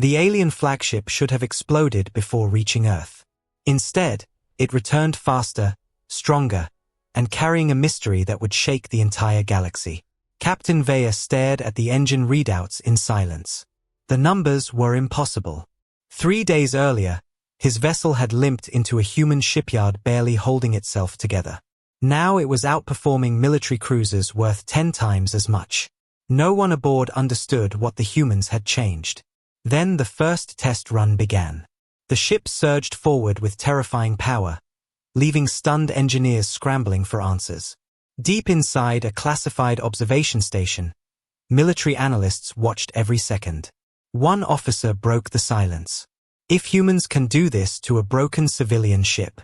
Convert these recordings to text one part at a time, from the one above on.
The alien flagship should have exploded before reaching Earth. Instead, it returned faster, stronger, and carrying a mystery that would shake the entire galaxy. Captain Vaya stared at the engine readouts in silence. The numbers were impossible. 3 days earlier, his vessel had limped into a human shipyard barely holding itself together. Now it was outperforming military cruisers worth 10 times as much. No one aboard understood what the humans had changed. Then the first test run began. The ship surged forward with terrifying power, leaving stunned engineers scrambling for answers. Deep inside a classified observation station, military analysts watched every second. One officer broke the silence. If humans can do this to a broken civilian ship.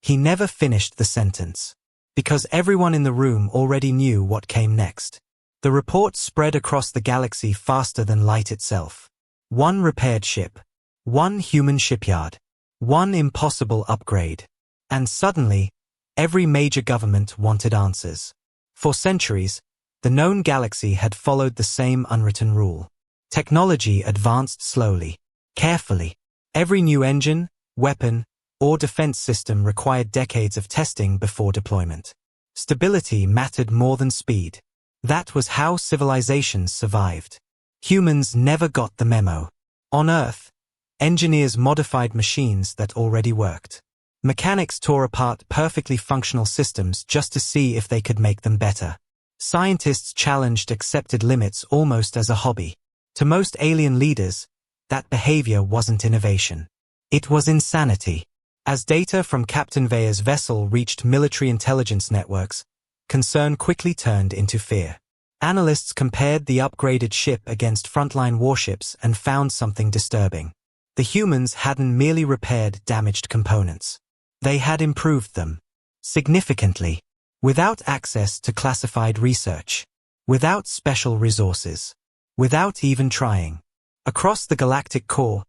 He never finished the sentence, because everyone in the room already knew what came next. The report spread across the galaxy faster than light itself. One repaired ship, one human shipyard, one impossible upgrade. And suddenly, every major government wanted answers. For centuries, the known galaxy had followed the same unwritten rule. Technology advanced slowly, carefully. Every new engine, weapon, or defense system required decades of testing before deployment. Stability mattered more than speed. That was how civilizations survived. Humans never got the memo. On Earth, engineers modified machines that already worked. Mechanics tore apart perfectly functional systems just to see if they could make them better. Scientists challenged accepted limits almost as a hobby. To most alien leaders, that behavior wasn't innovation. It was insanity. As data from Captain Vaya's vessel reached military intelligence networks, concern quickly turned into fear. Analysts compared the upgraded ship against frontline warships and found something disturbing. The humans hadn't merely repaired damaged components. They had improved them. Significantly. Without access to classified research. Without special resources. Without even trying. Across the galactic core,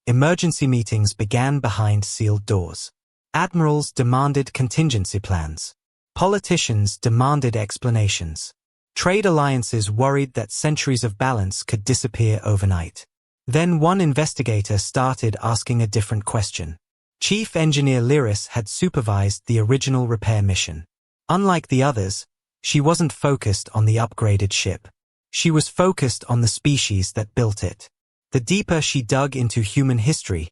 emergency meetings began behind sealed doors. Admirals demanded contingency plans. Politicians demanded explanations. Trade alliances worried that centuries of balance could disappear overnight. Then one investigator started asking a different question. Chief Engineer Lyris had supervised the original repair mission. Unlike the others, she wasn't focused on the upgraded ship. She was focused on the species that built it. The deeper she dug into human history,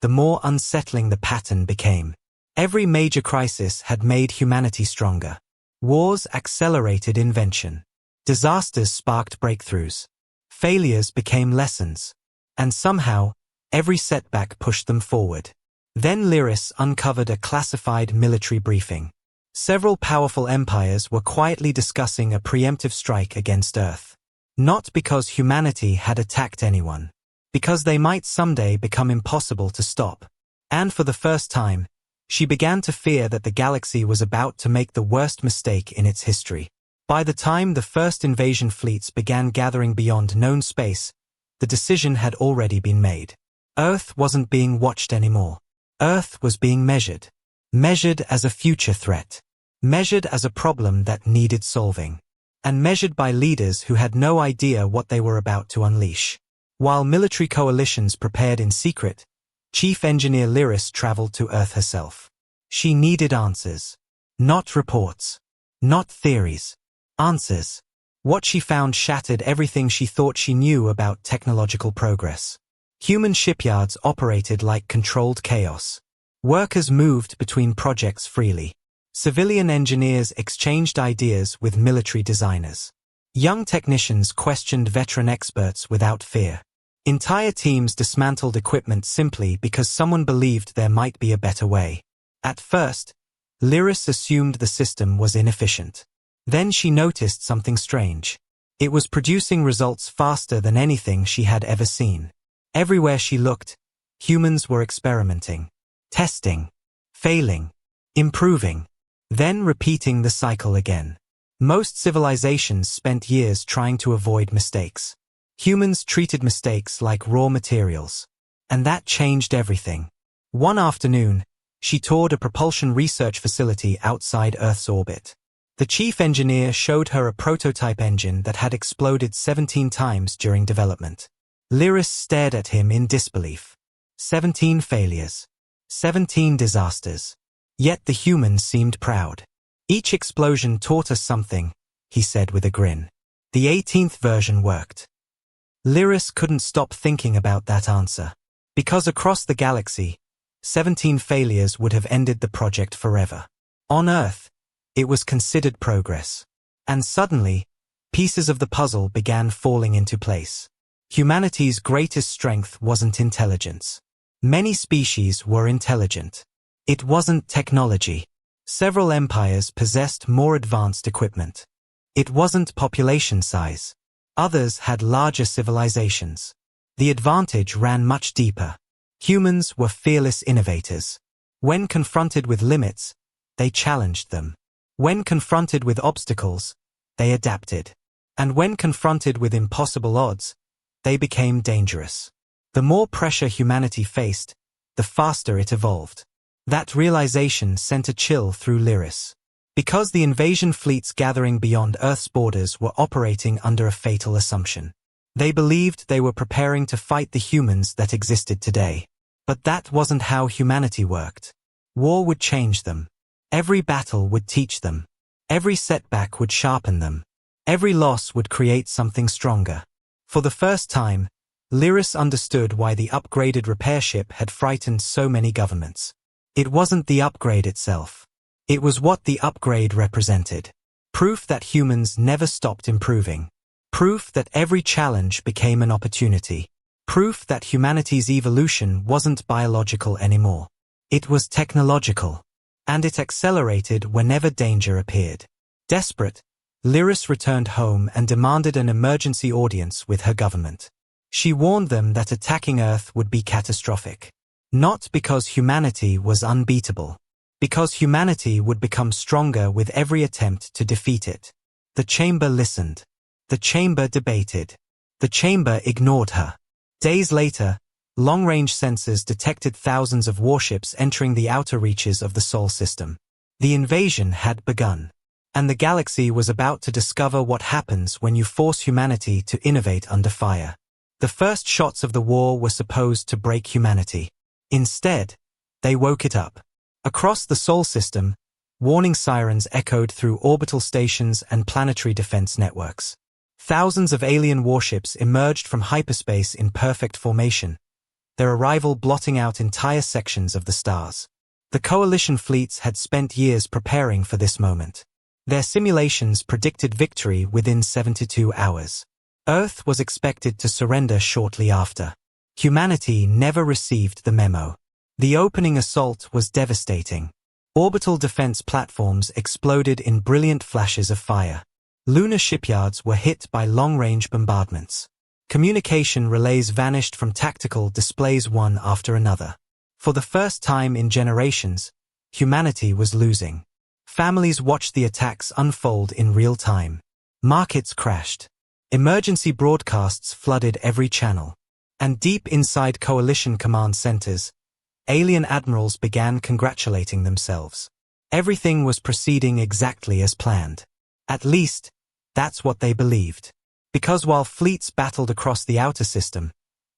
the more unsettling the pattern became. Every major crisis had made humanity stronger. Wars accelerated invention. Disasters sparked breakthroughs. Failures became lessons. And somehow, every setback pushed them forward. Then Lyris uncovered a classified military briefing. Several powerful empires were quietly discussing a preemptive strike against Earth. Not because humanity had attacked anyone. Because they might someday become impossible to stop. And for the first time, she began to fear that the galaxy was about to make the worst mistake in its history. By the time the first invasion fleets began gathering beyond known space, the decision had already been made. Earth wasn't being watched anymore. Earth was being measured. Measured as a future threat. Measured as a problem that needed solving. And measured by leaders who had no idea what they were about to unleash. While military coalitions prepared in secret, Chief Engineer Lyris traveled to Earth herself. She needed answers. Not reports. Not theories. Answers. What she found shattered everything she thought she knew about technological progress. Human shipyards operated like controlled chaos. Workers moved between projects freely. Civilian engineers exchanged ideas with military designers. Young technicians questioned veteran experts without fear. Entire teams dismantled equipment simply because someone believed there might be a better way. At first, Lyris assumed the system was inefficient. Then she noticed something strange. It was producing results faster than anything she had ever seen. Everywhere she looked, humans were experimenting, testing, failing, improving, then repeating the cycle again. Most civilizations spent years trying to avoid mistakes. Humans treated mistakes like raw materials. And that changed everything. One afternoon, she toured a propulsion research facility outside Earth's orbit. The chief engineer showed her a prototype engine that had exploded 17 times during development. Lyris stared at him in disbelief. 17 failures. 17 disasters. Yet the humans seemed proud. Each explosion taught us something, he said with a grin. The 18th version worked. Lyris couldn't stop thinking about that answer. Because across the galaxy, 17 failures would have ended the project forever. On Earth, it was considered progress. And suddenly, pieces of the puzzle began falling into place. Humanity's greatest strength wasn't intelligence. Many species were intelligent. It wasn't technology. Several empires possessed more advanced equipment. It wasn't population size. Others had larger civilizations. The advantage ran much deeper. Humans were fearless innovators. When confronted with limits, they challenged them. When confronted with obstacles, they adapted. And when confronted with impossible odds, they became dangerous. The more pressure humanity faced, the faster it evolved. That realization sent a chill through Lyris. Because the invasion fleets gathering beyond Earth's borders were operating under a fatal assumption. They believed they were preparing to fight the humans that existed today. But that wasn't how humanity worked. War would change them. Every battle would teach them. Every setback would sharpen them. Every loss would create something stronger. For the first time, Lyris understood why the upgraded repair ship had frightened so many governments. It wasn't the upgrade itself. It was what the upgrade represented. Proof that humans never stopped improving. Proof that every challenge became an opportunity. Proof that humanity's evolution wasn't biological anymore. It was technological. And it accelerated whenever danger appeared. Desperate, Lyris returned home and demanded an emergency audience with her government. She warned them that attacking Earth would be catastrophic. Not because humanity was unbeatable. Because humanity would become stronger with every attempt to defeat it. The chamber listened. The chamber debated. The chamber ignored her. Days later, long-range sensors detected thousands of warships entering the outer reaches of the Sol system. The invasion had begun. And the galaxy was about to discover what happens when you force humanity to innovate under fire. The first shots of the war were supposed to break humanity. Instead, they woke it up. Across the Sol system, warning sirens echoed through orbital stations and planetary defense networks. Thousands of alien warships emerged from hyperspace in perfect formation, their arrival blotting out entire sections of the stars. The coalition fleets had spent years preparing for this moment. Their simulations predicted victory within 72 hours. Earth was expected to surrender shortly after. Humanity never received the memo. The opening assault was devastating. Orbital defense platforms exploded in brilliant flashes of fire. Lunar shipyards were hit by long-range bombardments. Communication relays vanished from tactical displays one after another. For the first time in generations, humanity was losing. Families watched the attacks unfold in real time. Markets crashed. Emergency broadcasts flooded every channel. And deep inside coalition command centers, alien admirals began congratulating themselves. Everything was proceeding exactly as planned. At least, that's what they believed. Because while fleets battled across the outer system,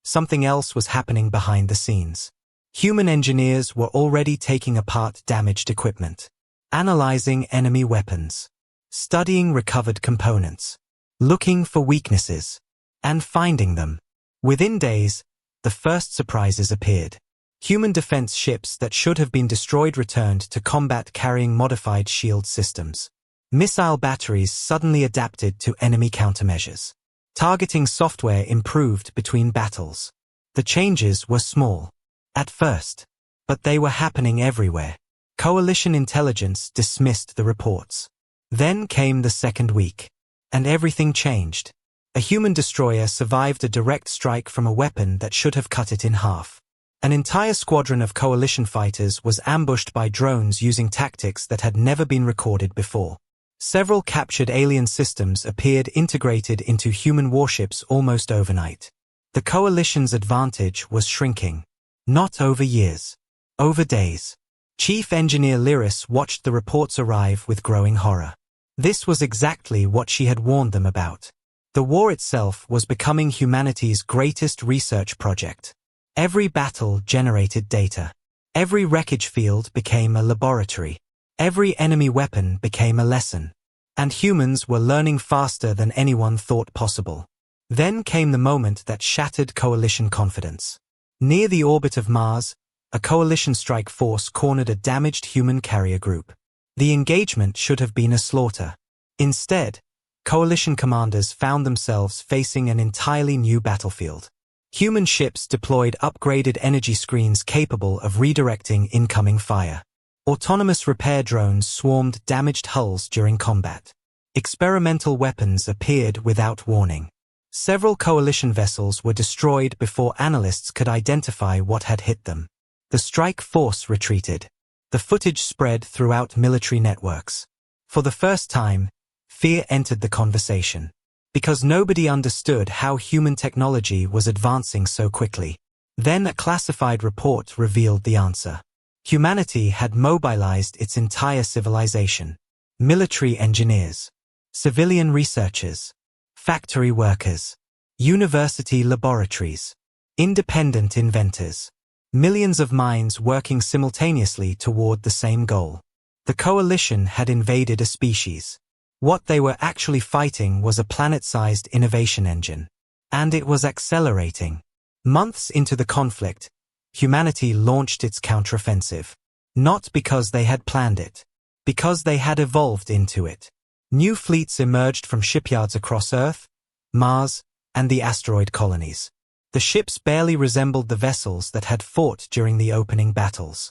something else was happening behind the scenes. Human engineers were already taking apart damaged equipment, analyzing enemy weapons, studying recovered components, looking for weaknesses, and finding them. Within days, the first surprises appeared. Human defense ships that should have been destroyed returned to combat carrying modified shield systems. Missile batteries suddenly adapted to enemy countermeasures. Targeting software improved between battles. The changes were small at first, but they were happening everywhere. Coalition intelligence dismissed the reports. Then came the second week, and everything changed. A human destroyer survived a direct strike from a weapon that should have cut it in half. An entire squadron of coalition fighters was ambushed by drones using tactics that had never been recorded before. Several captured alien systems appeared integrated into human warships almost overnight. The coalition's advantage was shrinking. Not over years. Over days. Chief Engineer Lyris watched the reports arrive with growing horror. This was exactly what she had warned them about. The war itself was becoming humanity's greatest research project. Every battle generated data. Every wreckage field became a laboratory. Every enemy weapon became a lesson. And humans were learning faster than anyone thought possible. Then came the moment that shattered coalition confidence. Near the orbit of Mars, a coalition strike force cornered a damaged human carrier group. The engagement should have been a slaughter. Instead, coalition commanders found themselves facing an entirely new battlefield. Human ships deployed upgraded energy screens capable of redirecting incoming fire. Autonomous repair drones swarmed damaged hulls during combat. Experimental weapons appeared without warning. Several coalition vessels were destroyed before analysts could identify what had hit them. The strike force retreated. The footage spread throughout military networks. For the first time, fear entered the conversation. Because nobody understood how human technology was advancing so quickly. Then a classified report revealed the answer. Humanity had mobilized its entire civilization. Military engineers, civilian researchers, factory workers, university laboratories, independent inventors. Millions of minds working simultaneously toward the same goal. The coalition had invaded a species. What they were actually fighting was a planet-sized innovation engine. And it was accelerating. Months into the conflict, humanity launched its counteroffensive. Not because they had planned it. Because they had evolved into it. New fleets emerged from shipyards across Earth, Mars, and the asteroid colonies. The ships barely resembled the vessels that had fought during the opening battles.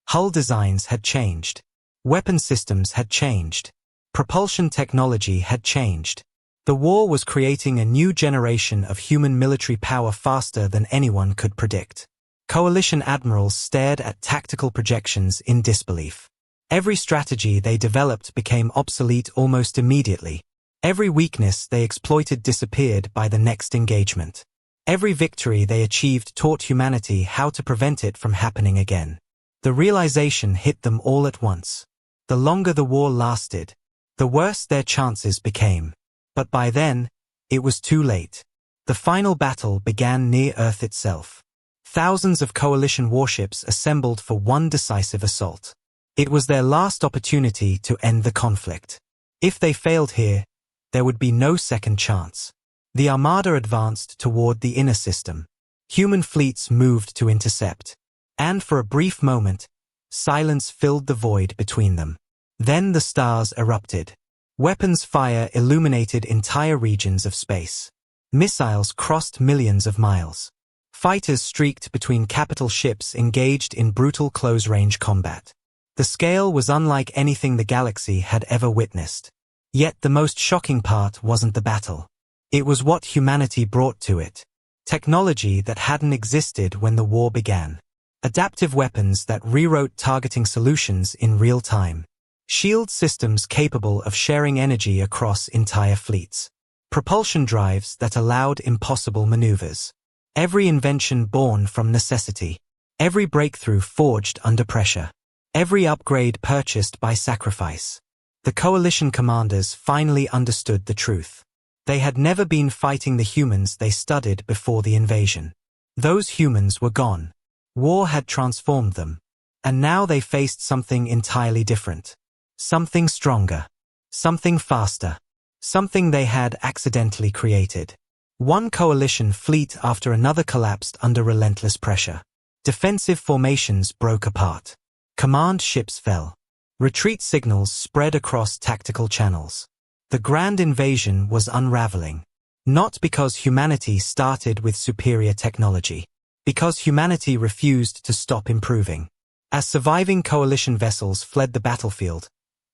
Hull designs had changed. Weapon systems had changed. Propulsion technology had changed. The war was creating a new generation of human military power faster than anyone could predict. Coalition admirals stared at tactical projections in disbelief. Every strategy they developed became obsolete almost immediately. Every weakness they exploited disappeared by the next engagement. Every victory they achieved taught humanity how to prevent it from happening again. The realization hit them all at once. The longer the war lasted, the worse their chances became. But by then, it was too late. The final battle began near Earth itself. Thousands of coalition warships assembled for one decisive assault. It was their last opportunity to end the conflict. If they failed here, there would be no second chance. The armada advanced toward the inner system. Human fleets moved to intercept. And for a brief moment, silence filled the void between them. Then the stars erupted. Weapons fire illuminated entire regions of space. Missiles crossed millions of miles. Fighters streaked between capital ships engaged in brutal close-range combat. The scale was unlike anything the galaxy had ever witnessed. Yet the most shocking part wasn't the battle. It was what humanity brought to it. Technology that hadn't existed when the war began. Adaptive weapons that rewrote targeting solutions in real time. Shield systems capable of sharing energy across entire fleets. Propulsion drives that allowed impossible maneuvers. Every invention born from necessity. Every breakthrough forged under pressure. Every upgrade purchased by sacrifice. The coalition commanders finally understood the truth. They had never been fighting the humans they studied before the invasion. Those humans were gone. War had transformed them. And now they faced something entirely different. Something stronger. Something faster. Something they had accidentally created. One coalition fleet after another collapsed under relentless pressure. Defensive formations broke apart. Command ships fell. Retreat signals spread across tactical channels. The grand invasion was unraveling. Not because humanity started with superior technology. Because humanity refused to stop improving. As surviving coalition vessels fled the battlefield,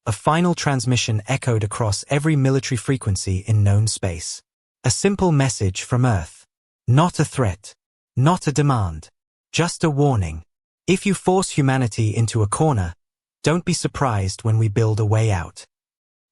a final transmission echoed across every military frequency in known space. A simple message from Earth. Not a threat. Not a demand. Just a warning. If you force humanity into a corner, don't be surprised when we build a way out.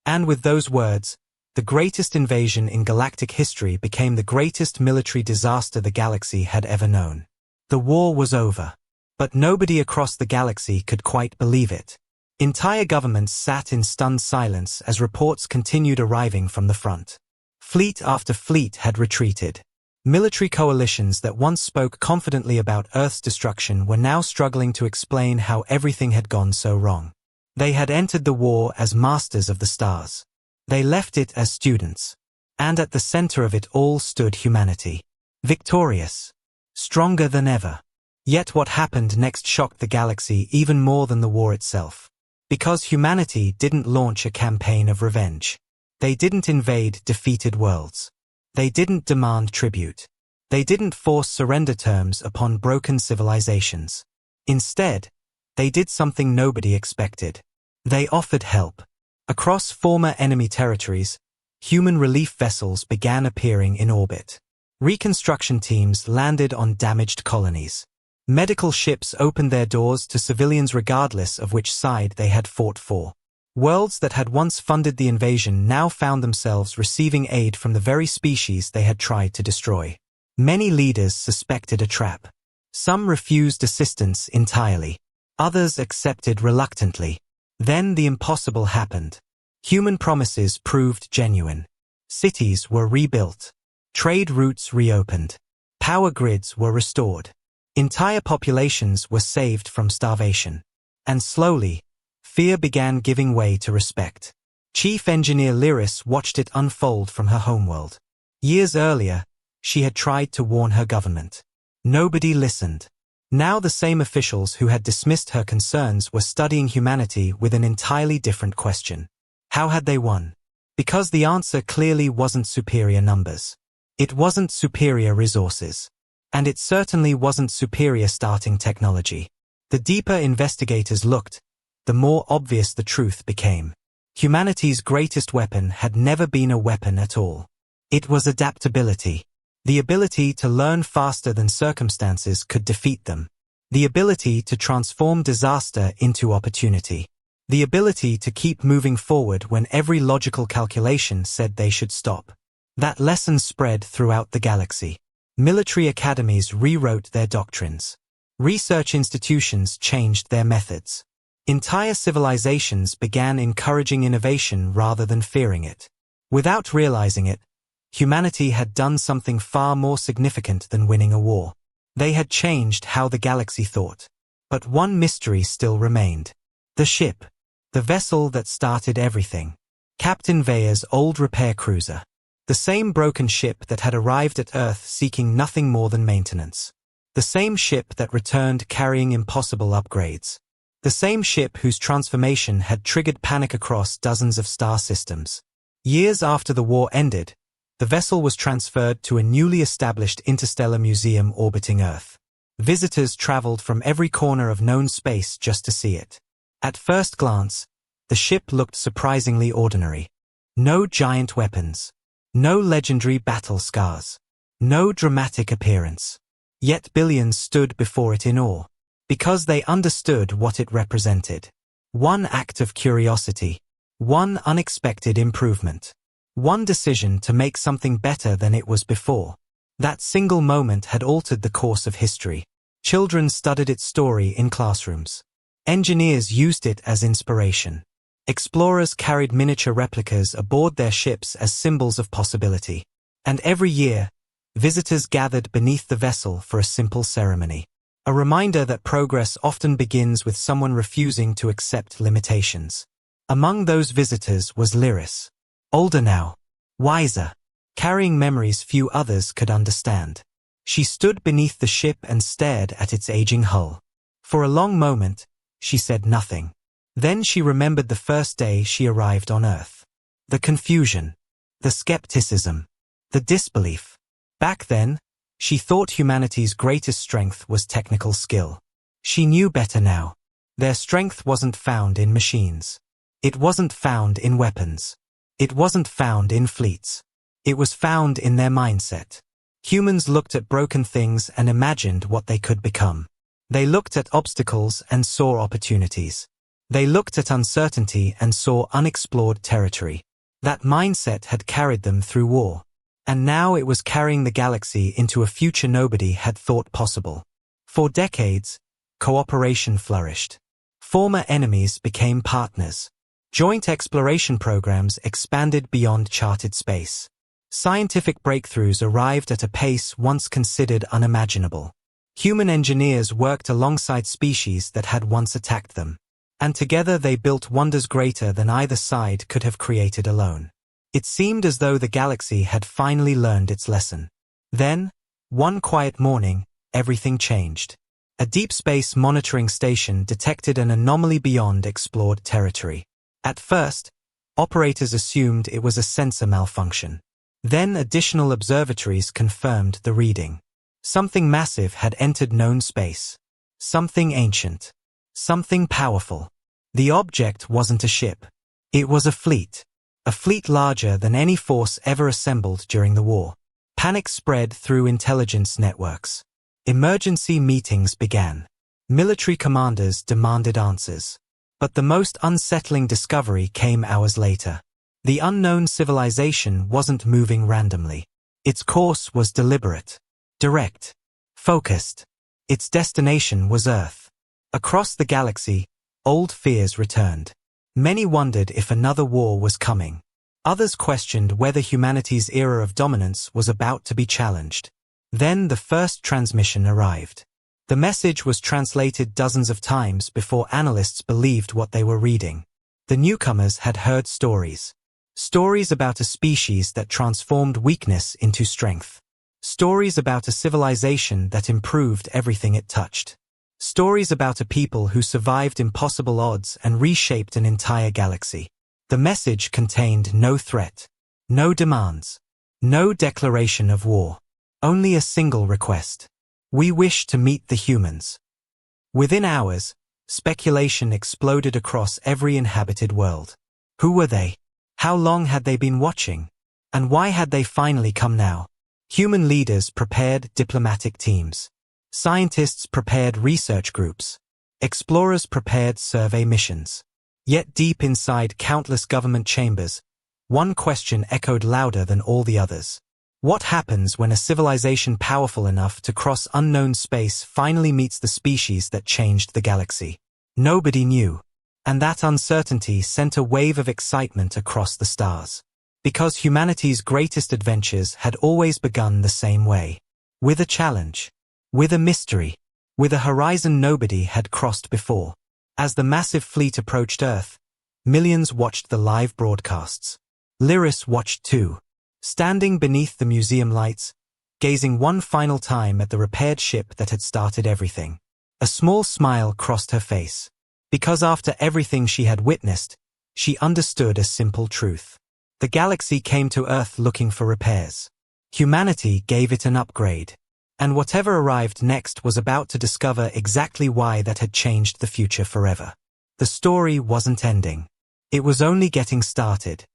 And with those words, the greatest invasion in galactic history became the greatest military disaster the galaxy had ever known. The war was over. But nobody across the galaxy could quite believe it. Entire governments sat in stunned silence as reports continued arriving from the front. Fleet after fleet had retreated. Military coalitions that once spoke confidently about Earth's destruction were now struggling to explain how everything had gone so wrong. They had entered the war as masters of the stars. They left it as students. And at the center of it all stood humanity. Victorious. Stronger than ever. Yet what happened next shocked the galaxy even more than the war itself. Because humanity didn't launch a campaign of revenge. They didn't invade defeated worlds. They didn't demand tribute. They didn't force surrender terms upon broken civilizations. Instead, they did something nobody expected. They offered help. Across former enemy territories, human relief vessels began appearing in orbit. Reconstruction teams landed on damaged colonies. Medical ships opened their doors to civilians regardless of which side they had fought for. Worlds that had once funded the invasion now found themselves receiving aid from the very species they had tried to destroy. Many leaders suspected a trap. Some refused assistance entirely. Others accepted reluctantly. Then the impossible happened. Human promises proved genuine. Cities were rebuilt. Trade routes reopened. Power grids were restored. Entire populations were saved from starvation. And slowly, fear began giving way to respect. Chief Engineer Lyris watched it unfold from her homeworld. Years earlier, she had tried to warn her government. Nobody listened. Now the same officials who had dismissed her concerns were studying humanity with an entirely different question. How had they won? Because the answer clearly wasn't superior numbers. It wasn't superior resources. And it certainly wasn't superior starting technology. The deeper investigators looked, the more obvious the truth became. Humanity's greatest weapon had never been a weapon at all. It was adaptability. The ability to learn faster than circumstances could defeat them. The ability to transform disaster into opportunity. The ability to keep moving forward when every logical calculation said they should stop. That lesson spread throughout the galaxy. Military academies rewrote their doctrines. Research institutions changed their methods. Entire civilizations began encouraging innovation rather than fearing it. Without realizing it, humanity had done something far more significant than winning a war. They had changed how the galaxy thought. But one mystery still remained. The ship. The vessel that started everything. Captain Veya's old repair cruiser. The same broken ship that had arrived at Earth seeking nothing more than maintenance. The same ship that returned carrying impossible upgrades. The same ship whose transformation had triggered panic across dozens of star systems. Years after the war ended, the vessel was transferred to a newly established interstellar museum orbiting Earth. Visitors traveled from every corner of known space just to see it. At first glance, the ship looked surprisingly ordinary. No giant weapons. No legendary battle scars. No dramatic appearance. Yet billions stood before it in awe. Because they understood what it represented. One act of curiosity. One unexpected improvement. One decision to make something better than it was before. That single moment had altered the course of history. Children studied its story in classrooms. Engineers used it as inspiration. Explorers carried miniature replicas aboard their ships as symbols of possibility. And every year, visitors gathered beneath the vessel for a simple ceremony. A reminder that progress often begins with someone refusing to accept limitations. Among those visitors was Lyris. Older now. Wiser. Carrying memories few others could understand. She stood beneath the ship and stared at its aging hull. For a long moment, she said nothing. Then she remembered the first day she arrived on Earth. The confusion. The skepticism. The disbelief. Back then, she thought humanity's greatest strength was technical skill. She knew better now. Their strength wasn't found in machines. It wasn't found in weapons. It wasn't found in fleets. It was found in their mindset. Humans looked at broken things and imagined what they could become. They looked at obstacles and saw opportunities. They looked at uncertainty and saw unexplored territory. That mindset had carried them through war. And now it was carrying the galaxy into a future nobody had thought possible. For decades, cooperation flourished. Former enemies became partners. Joint exploration programs expanded beyond charted space. Scientific breakthroughs arrived at a pace once considered unimaginable. Human engineers worked alongside species that had once attacked them. And together they built wonders greater than either side could have created alone. It seemed as though the galaxy had finally learned its lesson. Then, one quiet morning, everything changed. A deep space monitoring station detected an anomaly beyond explored territory. At first, operators assumed it was a sensor malfunction. Then additional observatories confirmed the reading. Something massive had entered known space. Something ancient. Something powerful. The object wasn't a ship. It was a fleet. A fleet larger than any force ever assembled during the war. Panic spread through intelligence networks. Emergency meetings began. Military commanders demanded answers. But the most unsettling discovery came hours later. The unknown civilization wasn't moving randomly. Its course was deliberate, direct, focused. Its destination was Earth. Across the galaxy, old fears returned. Many wondered if another war was coming. Others questioned whether humanity's era of dominance was about to be challenged. Then the first transmission arrived. The message was translated dozens of times before analysts believed what they were reading. The newcomers had heard stories. Stories about a species that transformed weakness into strength. Stories about a civilization that improved everything it touched. Stories about a people who survived impossible odds and reshaped an entire galaxy. The message contained no threat, no demands, no declaration of war. Only a single request. We wish to meet the humans. Within hours, speculation exploded across every inhabited world. Who were they? How long had they been watching? And why had they finally come now? Human leaders prepared diplomatic teams. Scientists prepared research groups. Explorers prepared survey missions. Yet deep inside countless government chambers, one question echoed louder than all the others. What happens when a civilization powerful enough to cross unknown space finally meets the species that changed the galaxy? Nobody knew. And that uncertainty sent a wave of excitement across the stars. Because humanity's greatest adventures had always begun the same way. With a challenge. With a mystery. With a horizon nobody had crossed before. As the massive fleet approached Earth, millions watched the live broadcasts. Lyris watched too. Standing beneath the museum lights, gazing one final time at the repaired ship that had started everything. A small smile crossed her face. Because after everything she had witnessed, she understood a simple truth. The galaxy came to Earth looking for repairs. Humanity gave it an upgrade. And whatever arrived next was about to discover exactly why that had changed the future forever. The story wasn't ending. It was only getting started.